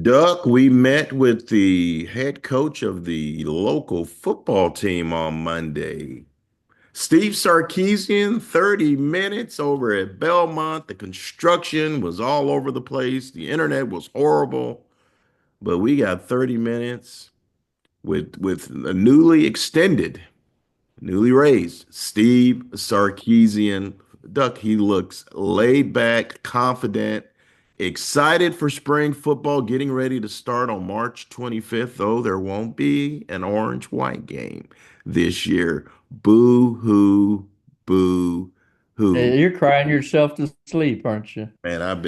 Duck, we met with the head coach of the local football team on Monday. Steve Sarkisian, 30 minutes over at Belmont. The construction was all over the place. The internet was horrible, but we got 30 minutes with a newly raised Steve Sarkisian. Duck, he looks laid back, confident, excited for spring football, getting ready to start on March 25th, though there won't be an orange-white game this year. Boo hoo, boo hoo. You're crying yourself to sleep, aren't you? Man, I've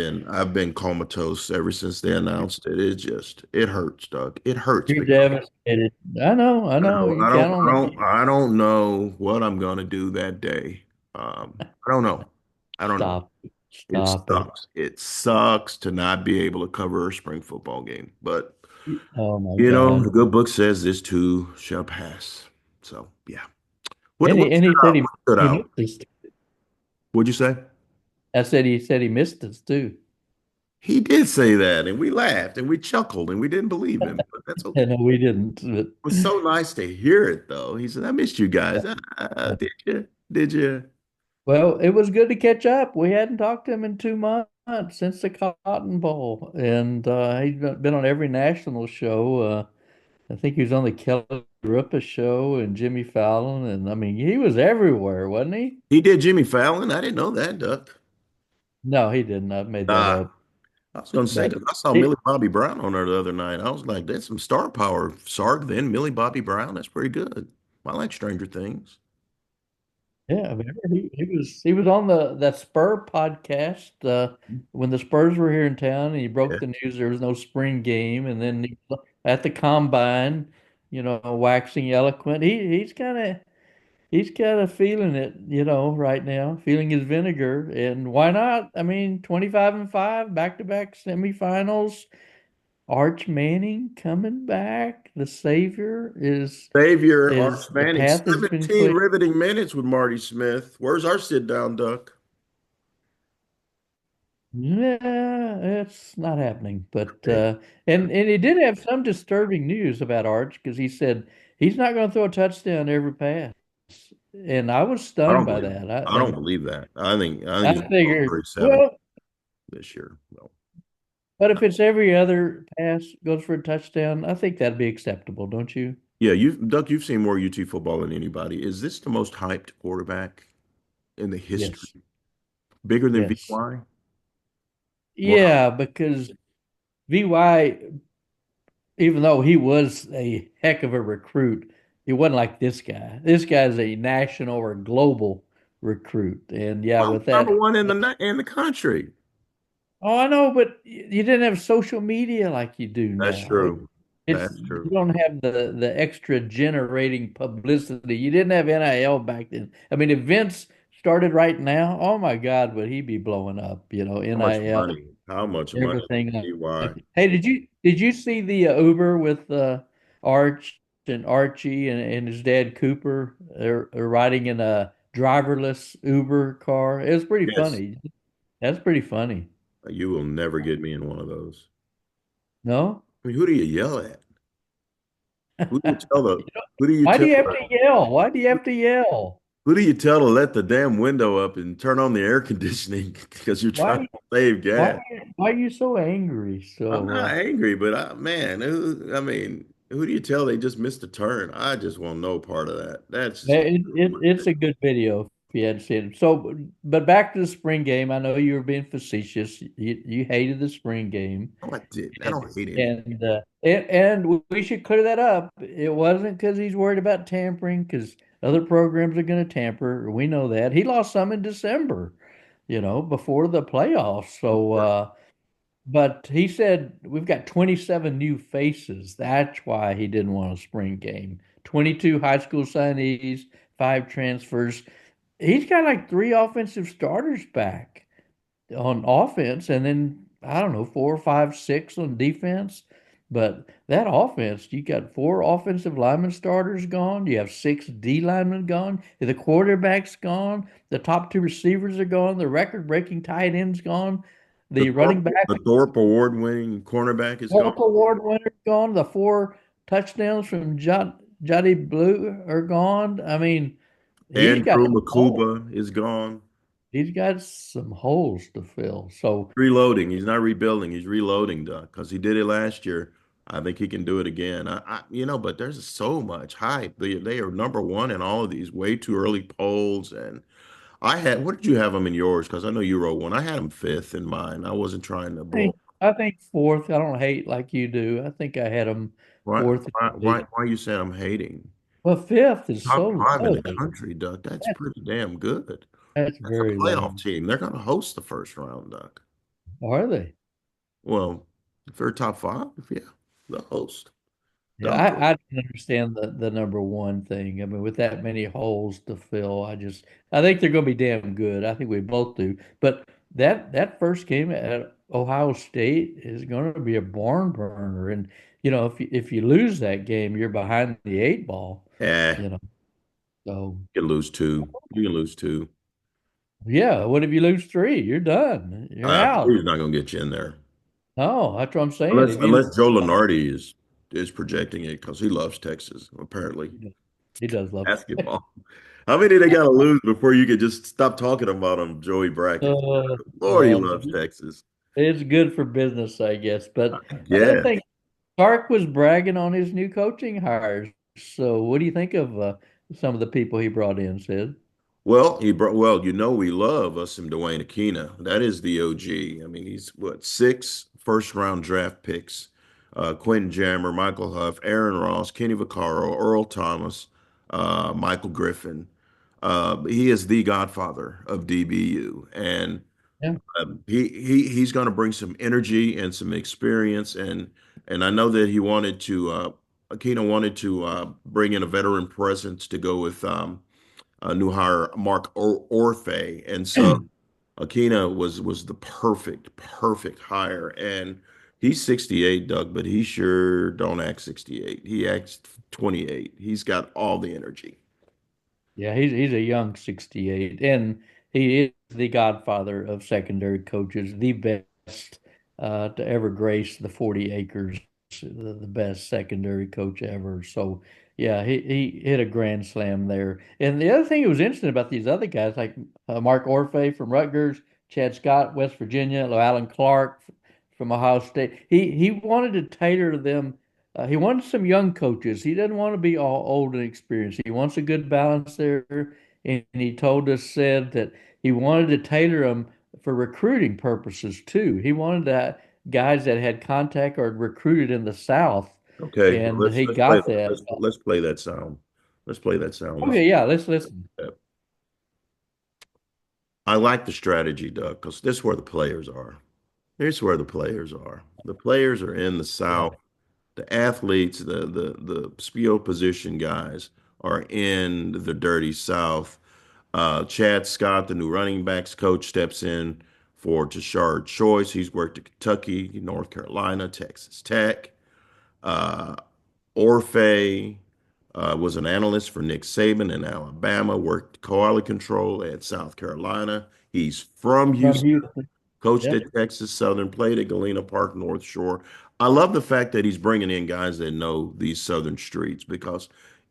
been comatose ever since they announced it. It hurts, Doug. It hurts You're because devastated. I know. You I count don't, on I it. don't, I don't know what I'm gonna do that day. I don't know. I don't know. Stop. It Stop it. sucks. It sucks to not be able to cover a spring football game. But Oh my the God. good book says this too shall pass. So yeah. What And what he stood said out? What stood he out? missed us. What'd you say? He said he missed us too. He did say that, and we laughed and we chuckled and we didn't believe him. But that's okay. No, we didn't. It was so nice to hear it though. He said, "I missed you guys." Did you? Did you? Well, it was good to catch up. We hadn't talked to him in 2 months since the Cotton Bowl, and he's been on every national show. I think he was on the Kelly Ripa show and Jimmy Fallon, and I mean he was everywhere, wasn't he? He did Jimmy Fallon. I didn't know that, Duck. No, he didn't. I made that Nah, up. I was gonna say But because I saw he, Millie Bobby Brown on there the other night. I was like, "That's some star power." Sark, then Millie Bobby Brown. That's pretty good. I like Stranger Things. yeah, I mean, he was on that Spur podcast when the Spurs were here in town, and he Yeah, broke the news there was no spring game, and then at the combine, waxing eloquent. He's kind of feeling it, right now, feeling his vinegar, and why not? I mean, 25-5, back-to-back semifinals. Arch Manning coming back, the savior Savior is Arch the Manning, path has been 17 clear. riveting minutes with Marty Smith. Where's our sit down, Duck? Yeah, it's not happening. But Okay. and he did have some disturbing news about Arch because he said he's not going to throw a touchdown every pass, and I was I stunned don't by believe. that. I don't believe that. I think he's I going to go figured, 37 well, this year. No. but if it's every other pass goes for a touchdown, I think that'd be acceptable, don't you? Yeah, Duck, you've seen more UT football than anybody. Is this the most hyped quarterback in the history? Yes, Bigger than yes, VY? More yeah, because VY, even though he was a heck of a recruit, he wasn't like this guy. This guy's a national or global recruit. And yeah, well, with number that, one in the country. oh, I know, but you didn't have social media like you do That's now. true. That's You true. don't have the extra generating publicity. You didn't have NIL back then. I mean, if Vince started right now, oh my God, would he be blowing up? How much NIL, money? How much money everything. would VY? Hey, did you see the Uber with Arch and Archie and his dad Cooper? They're riding in a driverless Uber car. It was pretty Yes. funny. That's pretty funny. You will never get me in one of those. No? I mean, who do you yell at? Who do you tell the who do you Why do tell you have to yell? Why do you have to yell? who do you tell to let the damn window up and turn on the air conditioning because you're trying Why to save why gas? why are you so angry? I'm So not angry, but man, who do you tell they just missed a turn? I just want no part of that. That's just it's a good video if you hadn't seen it. So, but back to the spring game. I know you were being facetious. You hated the spring game. no, I didn't. I And don't hate any. and we should clear that up. It wasn't because he's worried about tampering, because other programs are going to tamper. We know that. He lost some in December, before the playoffs. So, but he said we've got 27 new faces. That's why he didn't want a spring game. 22 high school signees, five transfers. He's got like three offensive starters back on offense, and then I don't know, four, five, six on defense. But that offense, you got four offensive lineman starters gone. You have six D linemen gone. The quarterback's gone. The top two receivers are gone. The record-breaking tight end's gone. The running back, The Thorpe Award-winning cornerback is gone. Hope Award winner gone. The four touchdowns from Jotty Blue are gone. I mean, he's got Andrew some holes. Makuba is gone. He's got some holes to fill. So Reloading. He's not rebuilding. He's reloading, Doug, because he did it last year. I think he can do it again. But there's so much hype. They are number one in all of these way too early polls. And what did you have them in yours? Because I know you wrote one. I had them fifth in mine. I wasn't trying to blow. I think fourth. I don't hate like you do. I think I had him Why, fourth in the why division. are you saying I'm hating? Well, fifth is Top so five in low. the country, Doug. That's That's, pretty damn good. that's That's a very low. playoff team. They're going to host the first round, Doug. Are they? Well, if they're top five, yeah, the host. Yeah, Don't I don't understand the number one thing. I mean, with that many holes to fill, I think they're going to be damn good. I think we both do. But that first game at Ohio State is going to be a barn burner. And if you lose that game, you're behind the eight ball. eh, You know, so you can lose two. You can lose two. yeah. What if you lose three? You're done. You're out. He's not going to get you in there No, that's what I'm saying. unless If you Joe Lunardi is projecting it because he loves Texas apparently he does love. basketball. How many they got to lose before you can just stop talking about him, Joey Brackett? Lord, he Well, loves Texas. it's good for business, I guess. But another Yeah. thing, Sark was bragging on his new coaching hires. So, what do you think of some of the people he brought in, Sid? We love us some Dwayne Aquina. That is the OG. I mean, he's what, six first round draft picks. Quentin Jammer, Michael Huff, Aaron Ross, Kenny Vaccaro, Earl Thomas, Michael Griffin. He is the godfather of DBU, and Yeah. he's going to bring some energy and some experience, and I know that he wanted to Aquino wanted to bring in a veteran presence to go with new hire Mark Orfe, and so Aquina was the perfect hire, and he's 68, Doug, but he sure don't act 68. He acts 28. He's got all the energy. Yeah, he's a young 68, and he is the godfather of secondary coaches, the best to ever grace the 40 acres, the best secondary coach ever. So, yeah, he hit a grand slam there. And the other thing that was interesting about these other guys, like Mark Orfe from Rutgers, Chad Scott, West Virginia, Alan Clark from Ohio State, he wanted to tailor them. He wants some young coaches. He doesn't want to be all old and experienced. He wants a good balance there. And he told us, said that he wanted to tailor them for recruiting purposes too. He wanted that guys that had contact or recruited in the South, Okay, well, and he got that. let's play that sound. Let's play that sound. Okay, yeah, let's listen. I like the strategy, Doug, because this is where the players are. Here's where the players are. The players are in the Yeah, South. The athletes, the speed position guys are in the dirty South. Chad Scott, the new running backs coach, steps in for Tashard Choice. He's worked at Kentucky, North Carolina, Texas Tech. Uh, Orfe was an analyst for Nick Saban in Alabama, worked quality control at South Carolina. He's from from Houston, Houston. coached Yep. at Texas Southern, played at Galena Park, North Shore. I love the fact that he's bringing in guys that know these Southern streets because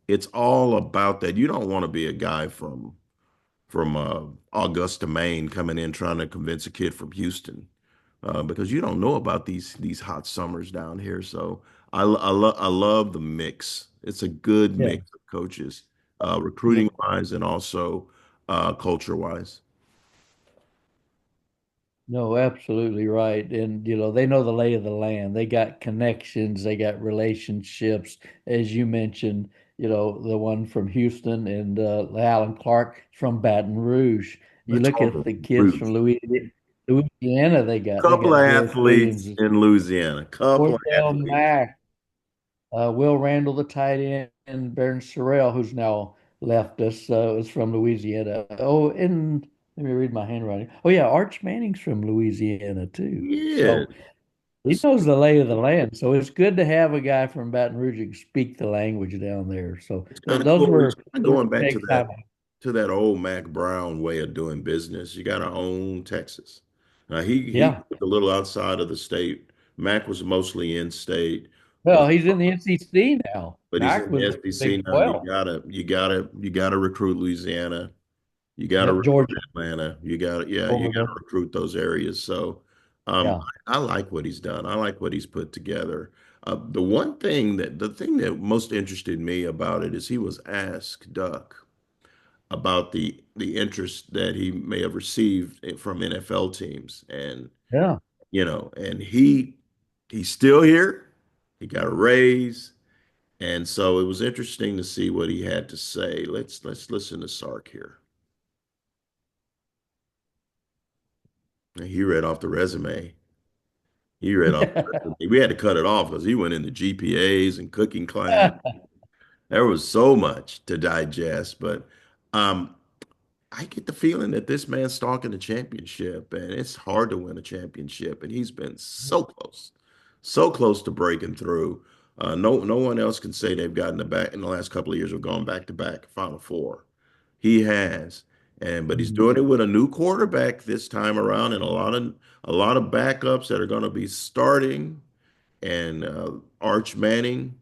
it's all about that. You don't want to be a guy from Augusta, Maine, coming in trying to convince a kid from Houston because you don't know about these hot summers down here. So I love the mix. It's a good Yeah. mix of coaches, recruiting No, wise and also culture wise. no, absolutely right. And they know the lay of the land. They got connections, they got relationships, as you mentioned, the one from Houston and Alan Clark from Baton Rouge. You That's look all at the the kids roots. from Louisiana they Couple of got George athletes Williams, in Louisiana. Couple of Cordell athletes. Mack, Will Randall, the tight end, and Baron Sorrell, who's now left us, is from Louisiana. Oh, and let me read my handwriting. Oh, yeah, Arch Manning's from Louisiana too. Yeah. So he knows the lay of the land. So it's good to have a guy from Baton Rouge who can speak the language down there. So It's kind of those cool. It's were kind of those going back big time. to that old Mac Brown way of doing business. You got to own Texas. He Yeah. was a little outside of the state. Mac was mostly in state, but Well, he's in the NCC now. he's Mac in the was SEC Big now. You 12. gotta you gotta you gotta recruit Louisiana. You got to Yep, recruit Georgia, Atlanta. You got Florida. to recruit those areas. So, Yeah. I like what he's done. I like what he's put together. The thing that most interested me about it is he was asked, Duck, about the interest that he may have received from NFL teams, and Yeah. and he's still here. He got a raise, and so it was interesting to see what he had to say. Let's listen to Sark here. He read off the resume. He read off the resume. We had to cut it off because he went into GPAs and cooking class. There was so much to digest, but um, I get the feeling that this man's stalking a championship, and it's hard to win a championship, and he's been so close to breaking through. No one else can say they've gotten the back in the last couple of years of going back to back Final Four. He has, but he's Mhm. doing it with a new quarterback this time around, and a lot of backups that are going to be starting. And Arch Manning,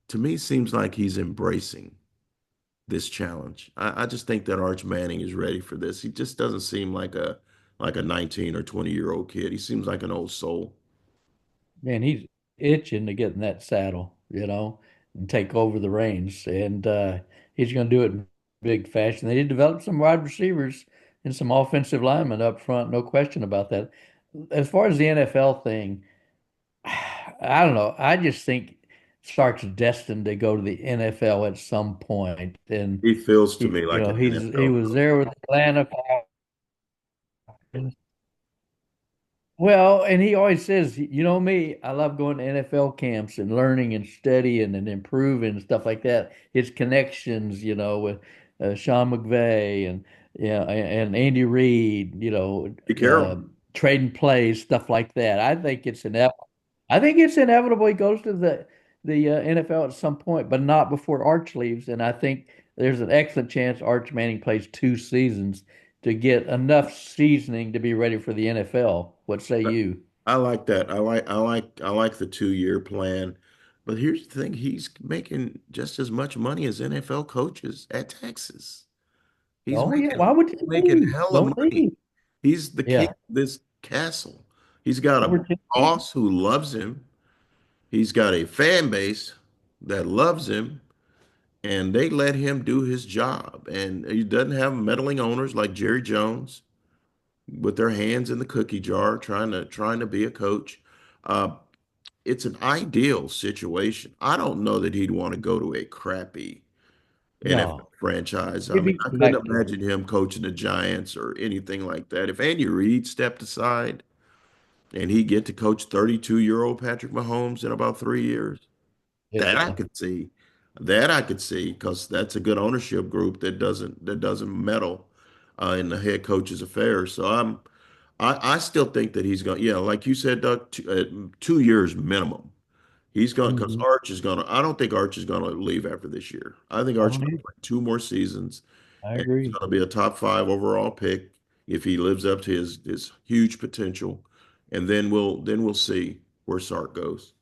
to me, seems like he's embracing this challenge. I just think that Arch Manning is ready for this. He just doesn't seem like a 19 or 20-year-old kid. He seems like an old soul. Man, he's itching to get in that saddle, and take over the reins. And he's going to do it in big fashion. They did develop some wide receivers and some offensive linemen up front, no question about that. As far as the NFL thing, I don't know. I just think Stark's destined to go to the NFL at some point. And He feels to he, me like an he NFL was coach. there with Atlanta. Well, and he always says, me, I love going to NFL camps and learning and studying and improving and stuff like that. His connections, with Sean McVay and and Andy Reid, Be careful. trading plays, stuff like that. I think it's inevitable he goes to the NFL at some point, but not before Arch leaves. And I think there's an excellent chance Arch Manning plays 2 seasons to get enough seasoning to be ready for the NFL. What say you? I like that. I like the 2-year plan. But here's the thing, he's making just as much money as NFL coaches at Texas. He's Oh yeah, making why would he's you making leave? hella Don't money. leave. He's the king Yeah, of this castle. He's got over a 10 years. boss who loves him. He's got a fan base that loves him, and they let him do his job. And he doesn't have meddling owners like Jerry Jones with their hands in the cookie jar trying to be a coach. Uh, it's an ideal situation. I don't know that he'd want to go to a crappy NFL No, franchise. I he'd mean, be I couldn't selective. imagine him coaching the Giants or anything like that. If Andy Reid stepped aside and he get to coach 32-year-old Patrick Mahomes in about 3 years, that I Yeah. could see. That I could see because that's a good ownership group that doesn't meddle in the head coach's affairs. So I still think that he's going. Yeah, like you said, Doug, 2 years minimum. He's going because Mhm. Arch is going to. I don't think Arch is going to leave after this year. I think I Arch is don't going to either. play 2 more seasons, I and he's agree. going to be a top 5 overall pick if he lives up to his huge potential. And then we'll see where Sark goes.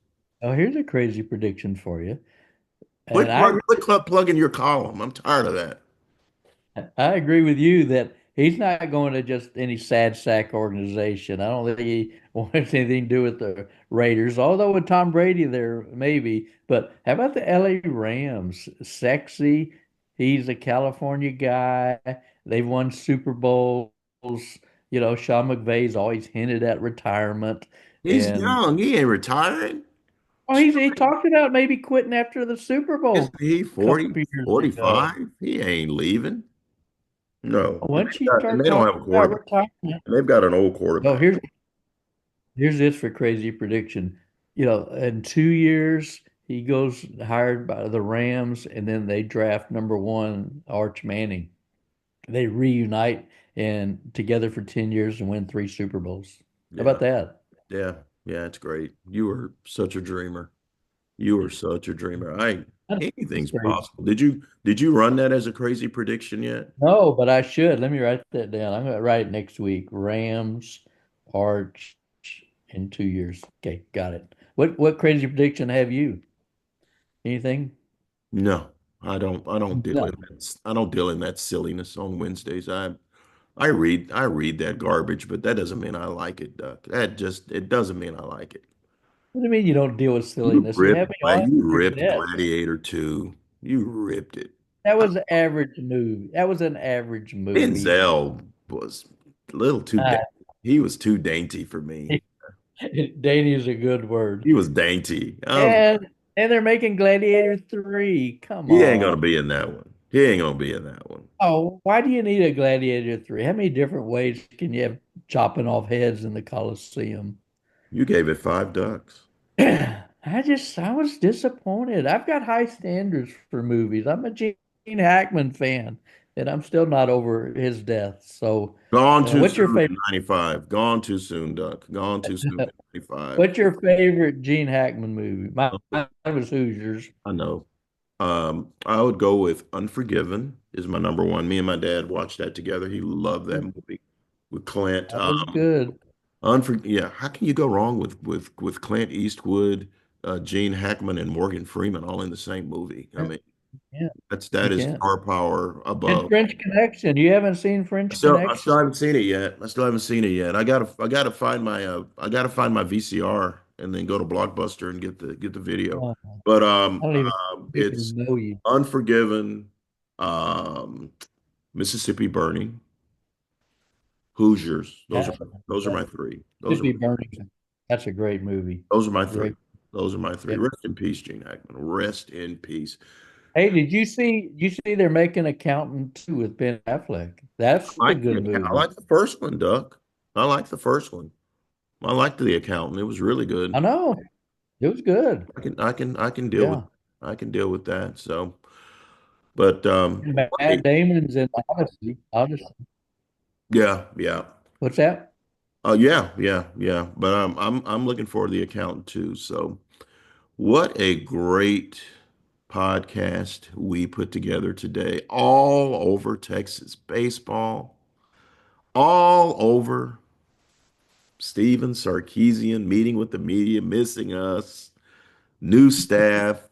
Oh, here's a crazy prediction for you. And Quit plug, quit club plugging your column. I'm tired of that. I agree with you that he's not going to just any sad sack organization. I don't think he wants anything to do with the Raiders, although with Tom Brady there, maybe. But how about the LA Rams? Sexy. He's a California guy. They've won Super Bowls. Sean McVay's always hinted at retirement. He's And young. He ain't retiring. he talked about maybe quitting after the Super Isn't Bowl he a couple 40, of years ago. 45? He ain't leaving. No. And Once they've you got, and start they don't have talking a about quarterback. retirement, And they've got an old oh, quarterback. here's this for crazy prediction. In 2 years, he goes hired by the Rams, and then they draft number one, Arch Manning. They reunite and together for 10 years and win 3 Super Bowls. How Yeah. about that? Yeah. Yeah. It's great. You were such a dreamer. You were such a dreamer. Anything's Crazy. possible. Did you run that as a crazy prediction yet? No, but I should. Let me write that down. I'm gonna write it next week. Rams, Arch in 2 years. Okay, got it. What crazy prediction have you? Anything? No, I don't deal No. in that. I don't deal in that silliness on Wednesdays. I read that garbage, but that doesn't mean I like it, Duck. It doesn't mean I like it. What do you mean you don't deal with You silliness? You have ripped, me on you your ripped desk. Gladiator 2. You ripped it. That was an average movie. That was an average movie. Denzel was a little too Uh, dainty. He was too dainty for me. Dainty is a good word. He was dainty. And they're making Gladiator 3. Come He ain't gonna on. be in that one. He ain't gonna be in that one. Oh, why do you need a Gladiator 3? How many different ways can you have chopping off heads in the Coliseum? You gave it 5 ducks. I was disappointed. I've got high standards for movies. I'm a Gene Hackman fan, and I'm still not over his death. So, Gone too what's your soon favorite? in 95. Gone too soon, Duck. Gone too soon in 95. What's your favorite Gene Hackman movie? Mine was Hoosiers. I know. I would go with Unforgiven is my number one. Me and my dad watched that together. He loved that movie with Clint. That was good. Yeah, how can you go wrong with Clint Eastwood, Gene Hackman, and Morgan Freeman all in the same movie? I mean, Yeah, you that is can't. star power And above. French Connection. You haven't seen French I Connection? still haven't seen it yet. I still haven't seen it yet. I gotta find my VCR and then go to Blockbuster and get the video. Oh, But I don't even it's know you. Unforgiven, um, Mississippi Burning, Hoosiers. Those Yeah, are those are that my three. should be Burning. That's a great movie. Those are my three. Great. Those are my three. Yeah. Rest in peace, Gene Hackman. Rest in peace. Hey, you see they're making Accountant 2 with Ben Affleck. That's a good I movie. like the first one, Duck. I like the first one. I liked the accountant. It was really I good. know. It was good. I can deal with Yeah. that. So, but And hey, Matt Damon's in Odyssey. Odyssey. yeah, yeah. What's that? Yeah, yeah, yeah. But I'm looking forward to the accountant too. So, what a great podcast we put together today, all over Texas baseball, all over Steven Sarkisian meeting with the media, missing us, new staff,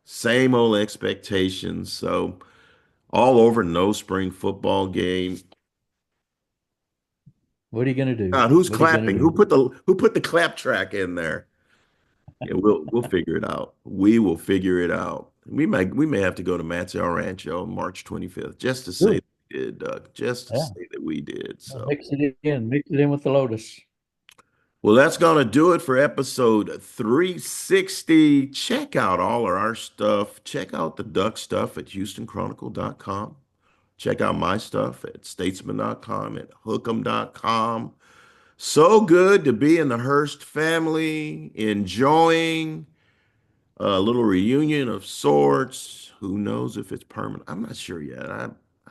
same old expectations. So all over no spring football game. What are you gonna do? God, who's What are you gonna clapping? do? Who put the clap track in there? Yeah, we'll figure it out. We will figure it out. We may have to go to Matt's El Rancho on March 25th just to say Ooh, that we did, Doug. Just to yeah. say that we did. So. Mix it in. Mix it in with the Lotus. Well, that's going to do it for episode 360. Check out all of our stuff. Check out the Duck stuff at HoustonChronicle.com. Check out my stuff at Statesman.com, at Hookem.com. So good to be in the Hearst family, enjoying a little reunion of sorts. Who knows if it's permanent? I'm not sure yet. I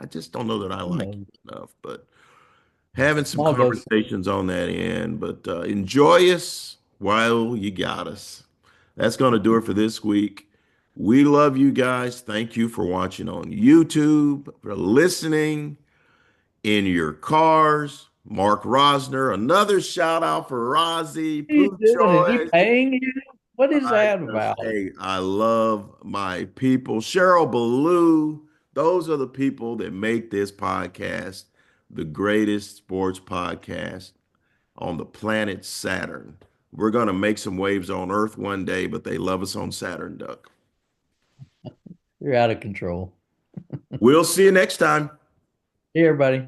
just don't know that I You like know, it enough, but having some all goes. conversations on that end. But enjoy us while you got us. That's going to do it for this week. We love you guys. Thank you for watching on YouTube, for listening in your cars. Mark Rosner, another shout out for Rozzy, What are you Pooh doing? Is he Choice. paying you? What is that about? Hey, I love my people. Cheryl Ballou, those are the people that make this podcast the greatest sports podcast on the planet Saturn. We're going to make some waves on Earth one day, but they love us on Saturn, Duck. You're out of control. We'll see you next time. Hey, everybody.